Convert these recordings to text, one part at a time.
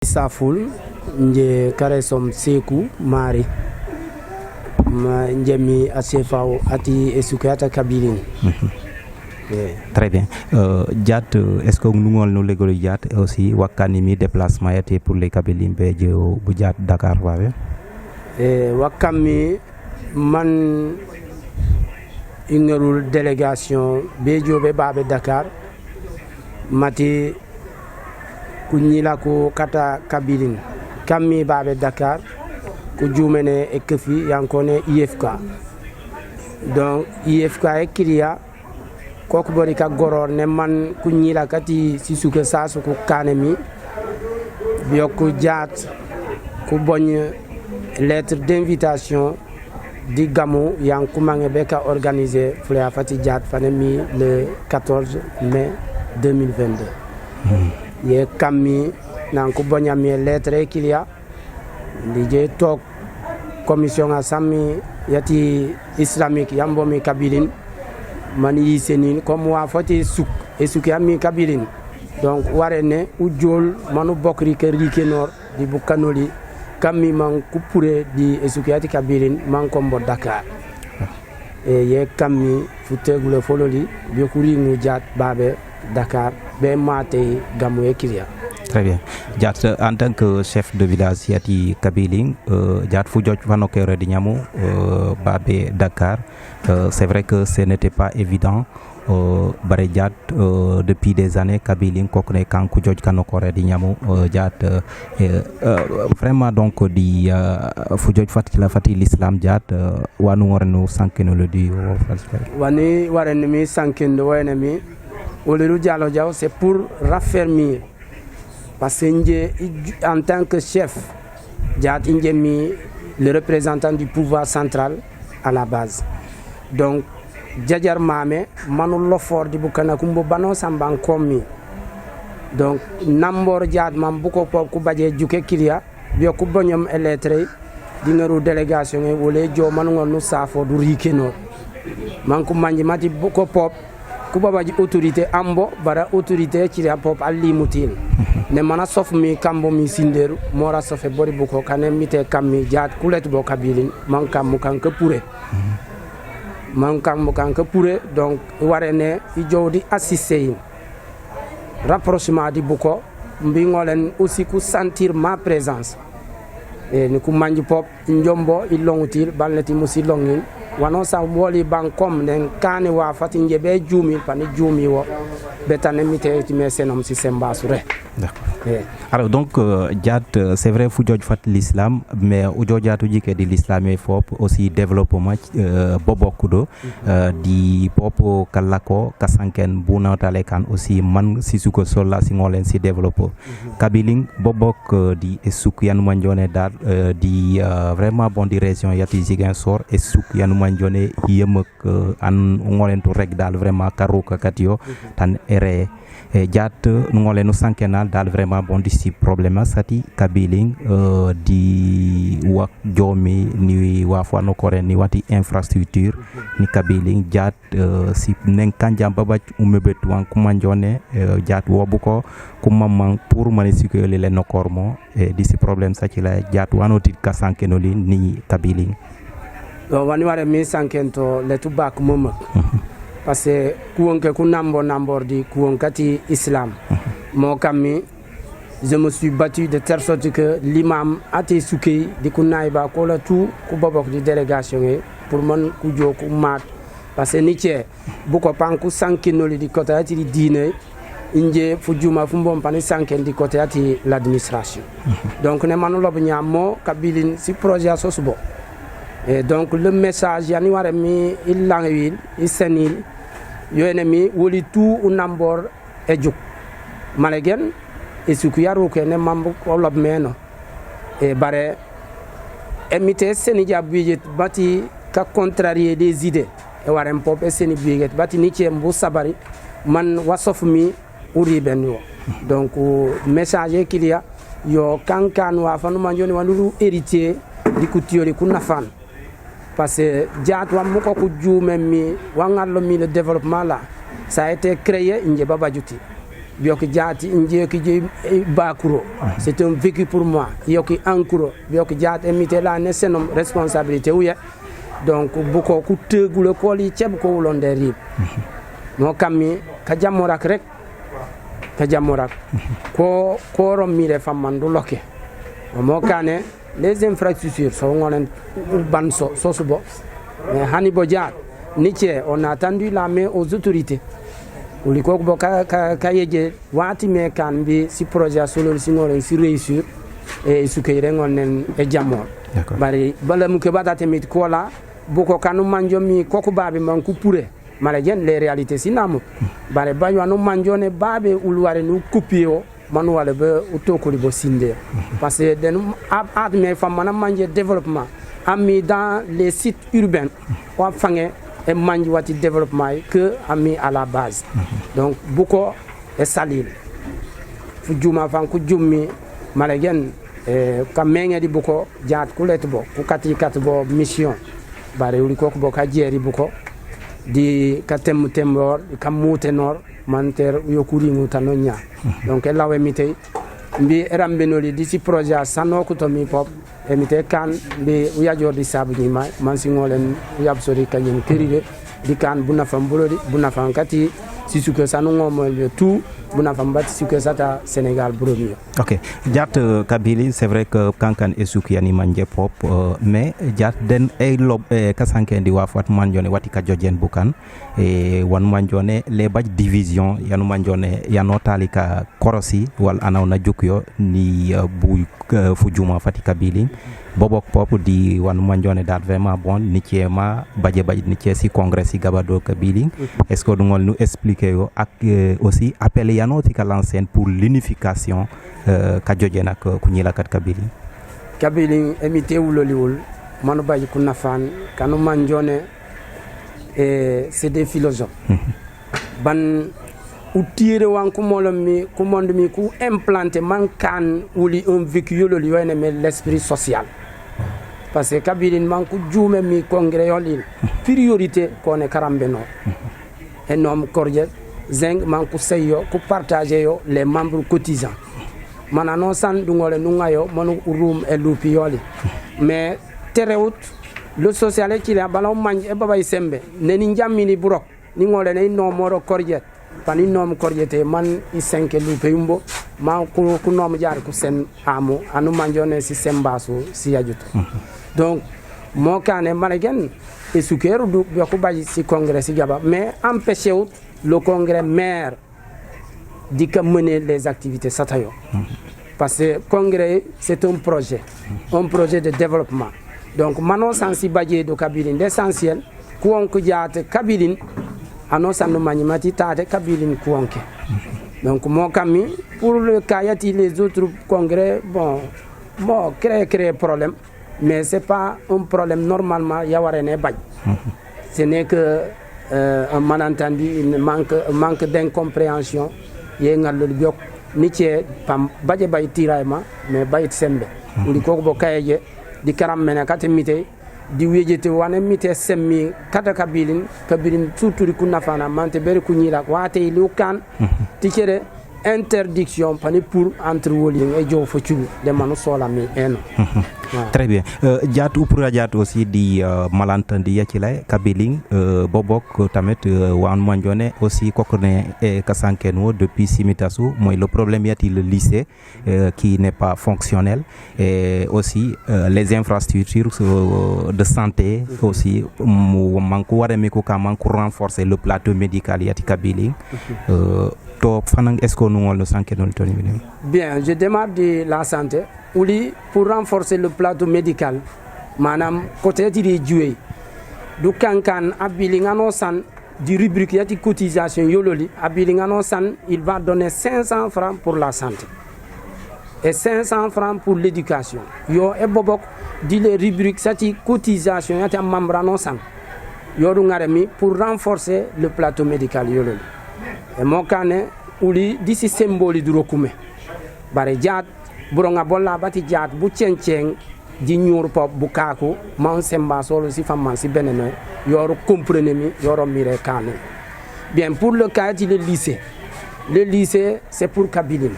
Saful nje kare som seku mari ma njemi asefao ati esukata kabilin. Très bien. Diat, est-ce que nous avons le Diat aussi wakani mi déplacement était pour les Kabilin bejo bu Diat Dakar wawe? Wakami man une délégation bejo be babe Dakar mati kunyila ko kata Kabilin kami babe Dakar ku jumene e kefi yankone IFK. Donc IFK e kiria koku bori ka goror ne man ku ñila kati sisuke sasu ku kanemi biyo ku Diat ku bogne lettre d'invitation di gamu yang ku mange beka organiser fle fati Diat fanemi le 14 mai 2022 ye kammi nan ku bonya mi lettre kilia di je tok commission asami yati islamique yambomi Kabilin mani senin comme wa fati suk e suki ami Kabilin donc warene ujol manu bokri ke rike nor di bukanoli kammi man kupure di esukiyati Kabilin man kombo Dakar e ye kammi futegule fololi be kuri ngu Diat babe Dakar be mate gamu e kilia. Très bien. Diat, en tant que chef de village yati Kabilin, Diat Fujoj Vanokere di Nyamu, Babé Dakar, c'est vrai que ce n'était pas évident. Bare Diat, depuis des années, Kabilin, Kokne, Kanku Joj Kanokore di Nyamu, Diat, vraiment donc di Fujoj Fati l'islam Diat, Wanu Warenu Sankeno le di. Wani Warenemi Sankeno Wenemi, Olelu Diallo Diao, c'est pour raffermir. Parce que en tant que chef, Diat Indjemi, le représentant du pouvoir central à la base. Donc, Djadjar Mame, Manu Lofor di Bukana Kumbo Bano Samban Komi. Donc, Nambor Diat Mambuko Kubaje Juke Kiria, Bio Kubonyom Eletre, Dinero délégation et Wole Jo Manu Nusafo du Rikeno. Manku Manjimati Buko Pop. Kubabaji autorité ambo bara autorité kiria pop ali mutil ne mana sof mi kambo mi sinderu mora sofe bori buko kanem mite kammi Diat kulet bo Kabilin man kam kan ke pure man kam kan ke pure donc warene i jodi assister rapprochement di buko mbi ngolen aussi ku sentir ma présence e ni ku manji pop njombo i longutil balneti musi longin wano sa woli bankom den kane wa fati njebe jumi pani jumi wo betane mite ti mesenom si semba sure. D'accord. Alors donc Diat, c'est vrai Fujoj Fat l'islam mais Ujoja Tujike di l'islam et fop aussi développement bobokudo di popo kalako kasanken buna talekan aussi man sisuko sola singolen si développo Kabilin bobok di esuk yanu manjone dal di vraiment bon di région yati Ziguinchor esuk yanu manjone yemek an ngolen to rek dal vraiment karuka katio tan ere Diat ngolen no sankenal dal vraiment bon di si problème sati Kabilin di wak jomi ni wafwa no kore ni wati infrastructure ni Kabilin Diat si nen kanjam babaj umebet wan kumanjone Diat wobuko kumamang pour manisiko le nokormo di si problème sati la Diat wanoti kasankenoli ni Kabilin. Wani ware mi sankento le tubak momak parce que kuonke ku nambor di kuonkati islam mo kammi je me suis battu de telle sorte que l'imam ate soukey di ku naiba ko la tout ku bobok di délégation pour man ku jo ku mat parce que nitie bu ko pan ku sankinoli di côté ati di diine inje fu juma fu mbom pan sanken di côté ati l'administration donc ne man lob nyamo Kabilin si projet sosubo. Et donc le message yani ware mi ilangwil isenil yoenemi woli tout unambor ejuk malegen esukuyaro kene mambo lob meno e bare emite senija budget bati ka contrarier des idées e ware pop seni budget bati ni mbu sabari man wasof mi uri benyo donc message kilia yo kankan wa fanu manjoni wanulu héritier di kutiori kunafan. Parce que Diat Wamoko Kuju même mi wangallo mi le développement là ça a été créé Ndjeba Badjouti bioki jati inje ki je bakuro c'est un vécu pour moi yoki ankuro bioki jati emite la ne senom responsabilité ouya donc buko ku tegulo ko li ceb ko wulonde rib mo kammi ka jamorak rek ka jamorak ko romire famman du loke mo kane les infrastructures so ngonen ban so subo mais hani bo jaar nitie on a tendu la main aux autorités uli ko bo ka yeje wati me kan bi si projet solo si ngolen si réussir et su kay rengonen e jamor bari bala mu ke badate mit ko la boko kanu manjo mi koku babe man ku pure malajen les réalités sinamu bare bañu anu manjo ne babe ulware nu coupio manu wala be utokoli bo sinde parce que den ad me famana manje développement ami dans les sites urbains wa fangé et manji wati développement que ami à la base donc buko e salil fu juma fan ku jummi malajen ka menga di buko jaat ku let bo ku kati kat bo mission bare wuli ko bo ka jeri buko di ka tembor ka mutenor manter yokuri mutano nya donc lawe mitay mbi rambenoli di ci projet sanno ko to mi pop e mite kan mbi uyajor di sabu ni ma man singolen uyabsori kanyen kiride di kan buna fam bulodi buna fam kati si suke sanu ngomol tout buna fam bat suke sata Sénégal bromio. OK. Jat Kabili c'est vrai que kankan e suki yani manje pop mais jat den e lob kasanke di wafat manjone wati ka jojen bukan e wan manjone le baj division yanu manjone yano talika korosi wal anawna jukyo ni bu fujuma fati Kabili bobok pop di wan manjone dat vraiment bon ni tiema baje ni si congrès si gabado Kabili est-ce que ngol nous expliquer yo ak aussi appel yano tika l'ancienne pour l'unification ka jojen ak kunyila kat Kabili emite wuloliwul manu baji kunafan kanu manjone c'est des philosophes ban utire wan ku monde mi ku implanter man kan wuli un vécu yololi wayne mais l'esprit social parce que Kabili man ku jume mi congrès yolil priorité kone karambe no enom cordial zeng man ku seyo ku partager yo les membres cotisants manano san dungole nungayo manu room e lupi yoli mais terewut le social qui la balaw manj e babay sembe neni jammini burok ni ngole ne no moro cordial pani nom cordiete man i 5 lupe yumbo ma ku nom jaar ku sen amo anu manjone si sembaso si yajuto donc mo kane malagen e sukeru du be ko baji si congrès si gaba mais empêcher le congrès maire de mener les activités satayo parce que le congrès c'est un projet de développement donc manon sensi badje do Kabili l'essentiel kuonko jaate Kabili ano sanu manimati taate Kabili kuonke donc mon kami pour le kayati les autres congrès bon créer problème mais c'est pas un problème normalement yawarene badj ce n'est que un malentendu une manque d'incompréhension ye ngalol biok nitie pam baje bay tirayma mais bayit sembe ndi ko bo kayeje di karam mena katemite di wejete wane mite semmi kata Kabili surtout ku nafana mante beri ku nyila wate lukan tikere interdiction pani pour entre woli et jo fotu de manu sola mi eno. Très bien. Jatu pour jatu aussi di malentendu ya ci lay Kabili bobok tamet wan manjone aussi kokone e kasankeno depuis simitasu moy le problème yati le lycée qui n'est pas fonctionnel et aussi les infrastructures de santé aussi manko wara mi ko manko renforcer le plateau médical yati Kabili to fanang est-ce que nous le sanké dans le toni bien je démarre de la santé ouli pour renforcer le plateau médical manam côté di jouer du kankan abili ngano san di rubrique yati cotisation yololi abili ngano san il va donner 500 francs pour la santé et 500 francs pour l'éducation yo e bobok di les rubriques sati cotisation yati membre san yoru ngaremi pour renforcer le plateau médical yololi e mokane uli disi symbole du rokume bare jaat buronga bolla bati jaat bu cenceng di ñur pop bu kaku man semba solo si famman si benene yoro comprenez mi yoro mire kané bien pour le cas du lycée le lycée, c'est pour Kabiline.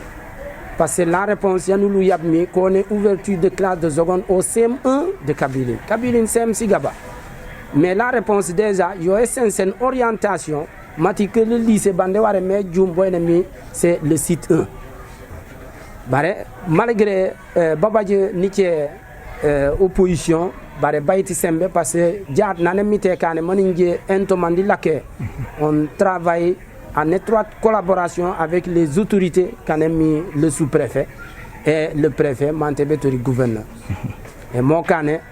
Parce que la réponse, il y a nous l'ouyabmi, qu'on est ouverture de classe de seconde au CM1 de Kabiline. Kabiline, CM Sigaba. Mais la réponse déjà, il y a une orientation, que le lycée Bandeware, mais c'est le site 1. Malgré Babadje Niche opposition, parce que on travaille en étroite collaboration avec les autorités, le sous-préfet et le préfet, le gouverneur. Et mon canet,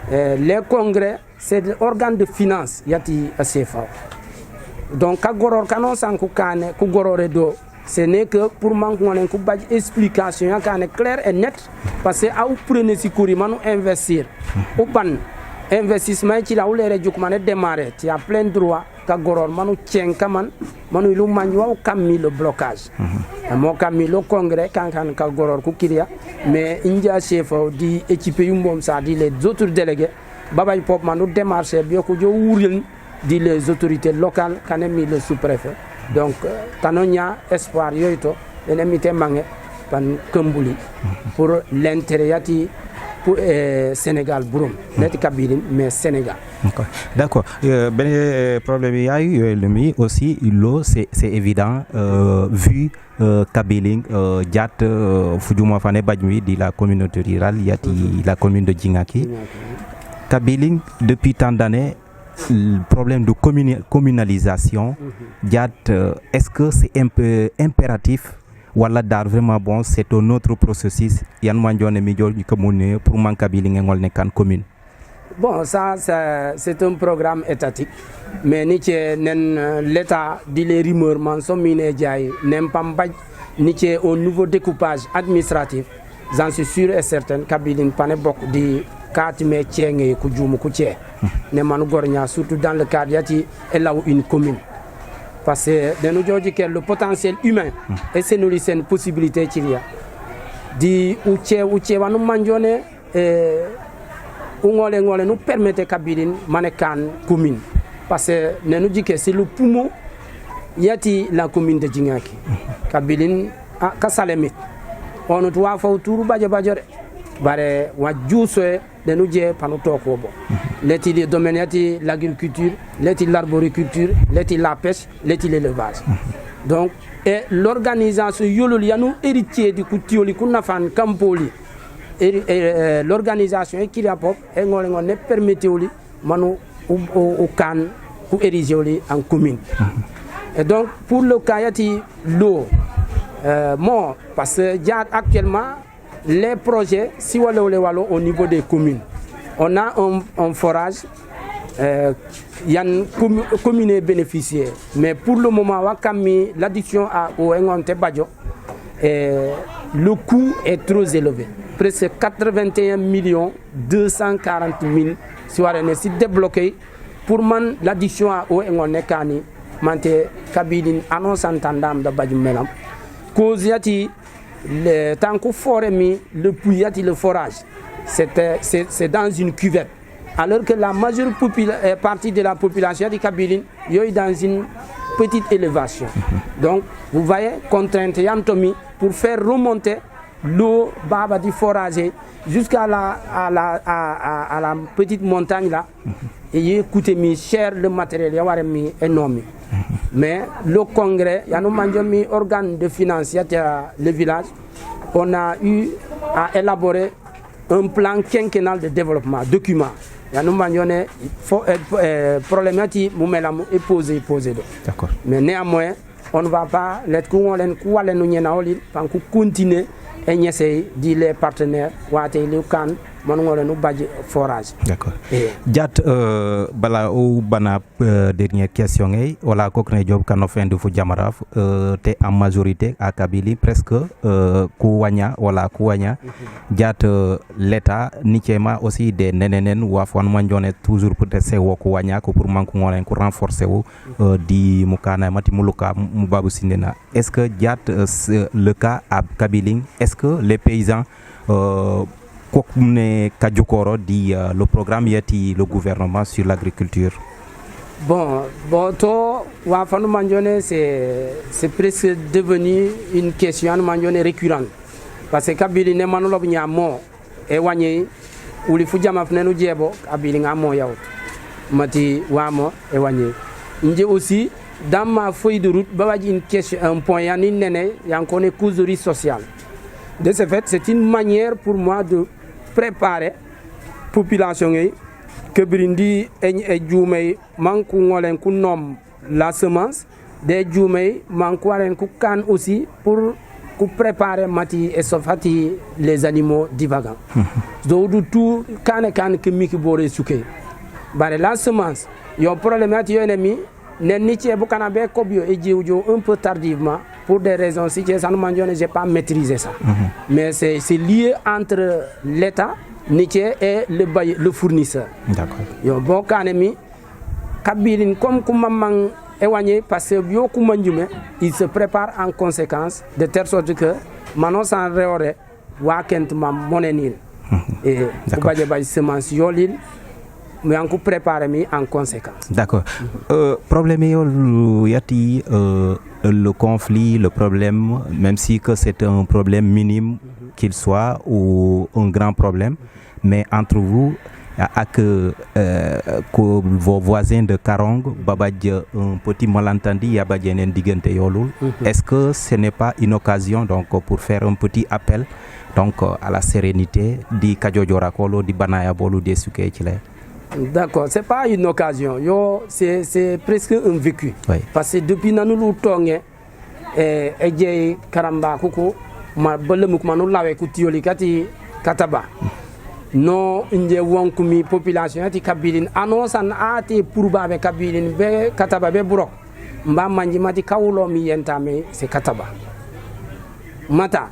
les congrès, c'est l'organe de finance, yati ACFA. Donc, ce n'est que pour manquer une explication claire et nette, parce que vous prenez si courir, investir. Ou pas investissement qui a démarré, tu as plein de droits. Kagoror manu tien kaman manu lu manwa kammi le blocage mo kammi le congrès kan kagoror ku kiria mais india chef di équipe yumbom ça dit les autres délégués babay pop manu démarcher bien ko jo wuril di les autorités locales kanemi le sous-préfet donc tanonya espoir yoito enemi te mangé pan kembuli pour l'intérêt yati pour Sénégal Bouroum net Kabiline mais Sénégal. D'accord. Ben problème il y a eu aussi l'eau c'est évident vu Kabiline Diat Foudouma Fane Badjoui de la communauté rurale il y a la commune de Djingaki. Kabiline depuis tant d'années le problème de communalisation Diat est-ce que c'est un peu impératif? Voilà dar vraiment bon c'est un autre processus yan manjone mi jol commune pour man Kabiline ngol nekan commune. Bon ça c'est un programme étatique mais ni l'état dit les rumeurs man so mine jaay nem pam baj ni au nouveau découpage administratif j'en suis sûr et certain Kabiline pané bok di katime tienge ku jumu ku tie ne manu gornya surtout dans le cadre yati là où une commune. Parce que nous disons que le potentiel humain et c'est une possibilité qu'il y a. Di uche wanu manjone ungole nous permettre Kabiline manekan commune. Parce que nous disons que c'est le poumon yati la commune de Djingaki. Kabiline a kasalemit. On doit faire autour bajabajore. Bare wa juso de nous dire panoto kobo. Leti les domaines yati l'agriculture, leti l'arboriculture, leti la pêche, leti l'élevage. Donc et l'organisation yololi yanu héritier du kutioli kunafan kampoli et l'organisation qui rapporte et on ne permet oli manu au can ou ériger en commune. Et donc pour le cas yati l'eau moi parce que actuellement les projets, si au niveau des communes, on a un forage, il y a une commune bénéficiaire. Mais pour le moment, l'addition au Engonte Badjo, le coût est trop élevé. Presque 81 240 000 si on débloqué pour l'addition au Engonte Kani, Mante Kabiline annonce entendant de Badjo Melam. Cause tant qu'on forêt le puits le forage c'est dans une cuvette alors que la majeure partie de la population de Kabiline est dans une petite élévation. Donc vous voyez contrainte yantomi pour faire remonter l'eau baba du forage jusqu'à la petite montagne là et il coûte cher le matériel il énorme. Mais le congrès, il y a un organe de finance, le village, on a eu à élaborer un plan quinquennal de développement, document. Il y a un problème qui est posé. D'accord. Mais néanmoins, on ne va pas continuer et essayer de les partenaires forage. D'accord. Diat bala ou bana dernière question wala kokne job kan fin de fu jamaraf te en majorité à Kabylie presque kuwanya wala kuwanya Diat l'état nichema aussi des nenenen wa fon manjone toujours peut-être c'est wo kuwanya ko pour manku ngolen ko renforcer wo di mukana mati muluka mubabu sindena. Est-ce que Diat le cas à Kabylie, est-ce que les paysans Kajukoro dit le programme yati le gouvernement sur l'agriculture. Bon, to Wafanu Mandione, c'est presque devenu une question récurrente. Parce que Kabili ne manolob nyamo e wanye uli fujama fnenu djebo Kabili ngamo yaout. Mati wamo e wanye. Nje aussi dans ma feuille de route, une question, un point yani nene yankone causerie sociale. De ce fait, c'est une manière pour moi de préparer la population que Brindi et Djoumei manku ngolen ku nom la semence des Djoumei manku alen ku kan aussi pour préparer mati et sofati les animaux divagants. Donc tout kan que miki bore souké. Bare la semence, yon problème ati yon ennemi Neniche Bukanabe Kobio et Djoujo un peu tardivement pour des raisons si je ne j'ai pas maîtrisé ça. Mais c'est lié entre l'État, Nietzsche et le fournisseur. D'accord. Yo bon kanemi Kabilin comme Koumamang éloigné parce que bio Koumanjume, il se prépare en conséquence de telle sorte que Manon sans réoré Wakent ma monenil. Et Koubaje Bay semence yolil. Mais on prépare en conséquence. D'accord. Problème yati le conflit, le problème, même si que c'est un problème minime qu'il soit ou un grand problème, mais entre vous avec vos voisins de Karong, babadje un petit malentendu yabadjenen digente yolul. Est-ce que ce n'est pas une occasion donc pour faire un petit appel donc à la sérénité di Kajojora Kolo di Banaya Bolu de Suke Chile? D'accord, c'est pas une occasion, c'est presque un vécu. Oui. Parce que depuis Nanoulou Tongue, et Karamba Koko, ma Bolemuk Manu Lawe Kutioli Kati Kataba. Non, une des population qui Kabilin annonce en ate pourba avec Kabilin, be Kataba be Burok. Mba Manjimati Kaulo mi yentame, c'est Kataba. Mata,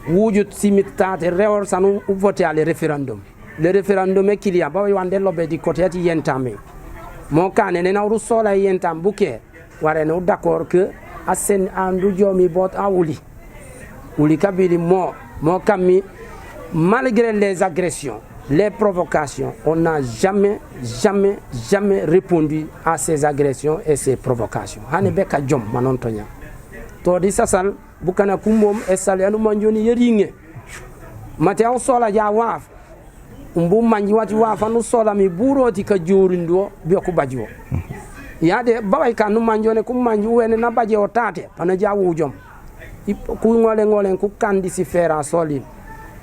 Wujut Simitate, Reor Sanu, ou voter à le référendum. Le référendum est qu'il y a, il y a des lobbies du côté de Yentame. Mon cas, n'est pas au la Yentam bouquet. Nous d'accord que Asen Andou Djomi bot à Ouli. Ouli Kabili mort. Mon cami, malgré les agressions, les provocations, on n'a jamais répondu à ces agressions et ces provocations. Hanebeka Djom, Manontonia. Todi Sassal, Bukana Kumbom, et Salianou Manjoni Yeringe. Matéo Sola Yawaf. Umbu manji wati wa fanu sola mi buro ti ka jorindo be ko bajo yade babay kan no manjone ko manji wene na baje o tate pana jawu jom ku ngole ku kandi si fera soli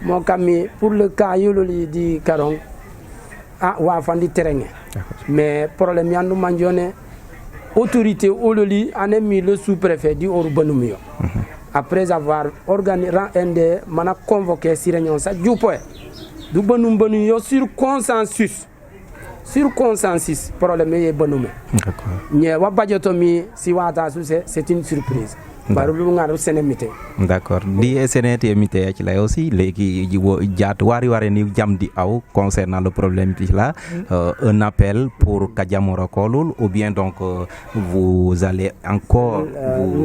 mo kami pour le cas yololi di Karong wa fandi terrain mais problème yandu manjone autorité ololi anemi le sous-préfet di Orubanumio après avoir organisé mana convoqué si réunion sa djoupoe du bonum yo sur consensus problème est bonum. D'accord. Ni wa budgeto mi si wata c'est une surprise. D'accord. Di SNT emité ci la aussi légui jaat wari ni jamdi aw concernant le problème là un appel pour Kadiamora Kolul ou bien donc vous allez encore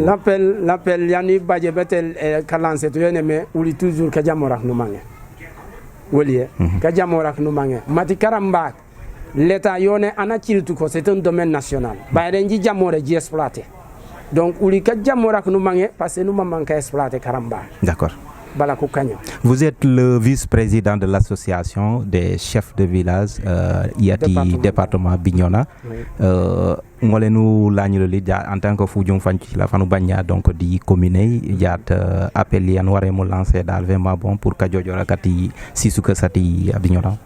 l'appel yani badje betel kalanse to yene ou toujours Kadiamora no mangé. Wolie Kadiamora no mangé. Mati Karamba l'état yone anachiltu ko c'est un domaine national. Ba renji Jamora ji exploiter. Donc, parce que nous manquons exploiter Karamba. D'accord. Vous êtes le vice-président de l'association des chefs de village Yati département Bignona. Nous en tant que Foudjon Fanchi la Fanou Bagna donc di commune yat appel yanware mo lancer dans vraiment bon pour Kadiojora Kati Sisuka Sati à Bignona.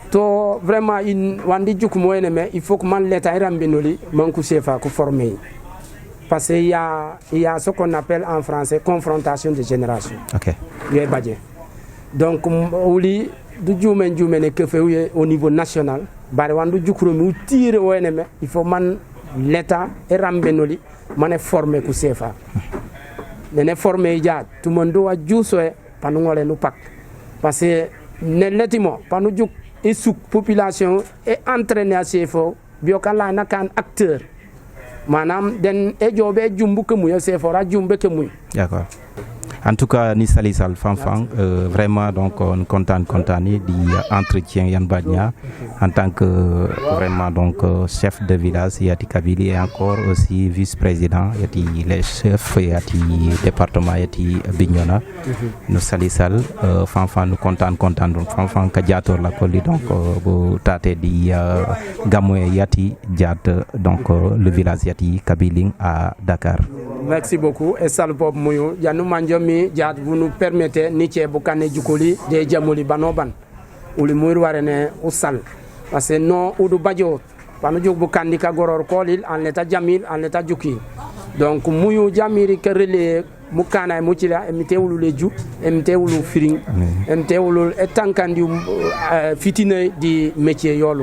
To vraiment wandi juk moyeneme il faut que man l'état rambenoli manku sefa ko former. Parce qu'il y a ce qu'on appelle en français confrontation de génération. Ok. Donc, au niveau national, il faut que l'État et Rambenoli soit formé pour CFA. Les formés, tout le monde doit jouer pour nous. Parce que la population est entraînée à CFA, il y a un acteur. Manam den ejobe jumbu ke muyo se fora jumbe ke muyo. D'accord. En tout cas ni salisal fanfan vraiment donc on content di entretien Yan Badnia en tant que vraiment donc chef de village yati Kabylie et encore aussi vice-président yati les chefs yati département yati Bignona no salisal fanfan nous content donc fanfan ka jator la kolli donc bo tate di gamoe yati jat donc le village yati Kabylie à Dakar. Merci beaucoup. Et salut Bob Mouyou. Yanou Mandjomi, Jad, vous nous permettez, Nietzsche Bokane Djukoli, de Djamoli Banoban, ou le Mouyou Warene, ou Sal. Parce que non, ou du Badjo, Panojuk Bokandi Kagoror Kolil, en l'état Jamil, en l'état Djuki. Donc, Mouyou Jamiri Kerele, Mukana et Moutila, MT ou le Djou, MT ou le Firing, MT ou le Etankandi Fitine di métier Yolo.